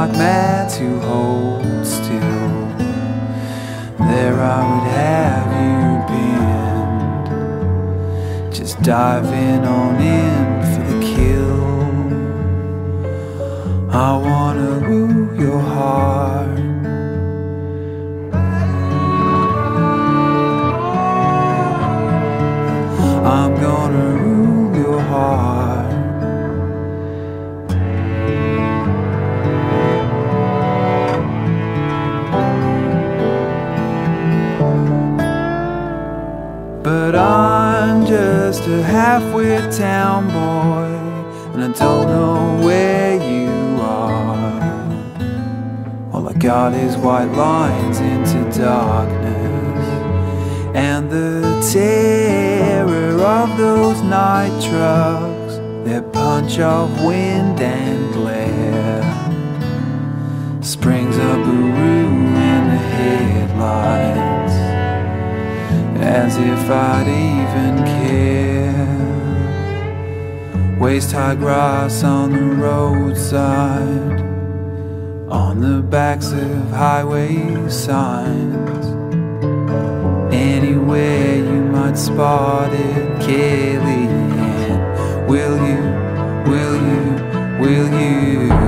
like mad to hold still. There I would have you been, just diving on in for the kill. I wanna woo your heart. I'm gonna rule your heart. But I'm just a half-wit town boy, and I don't know where you are. All I got is white lines into darkness, and the terror of those night trucks, their punch of wind and glare, springs up a room in the headlights, as if I'd even care. Waist-high grass on the roadside, on the backs of highway signs. Anywhere you might spot it, Kelly, and will you, will you, will you?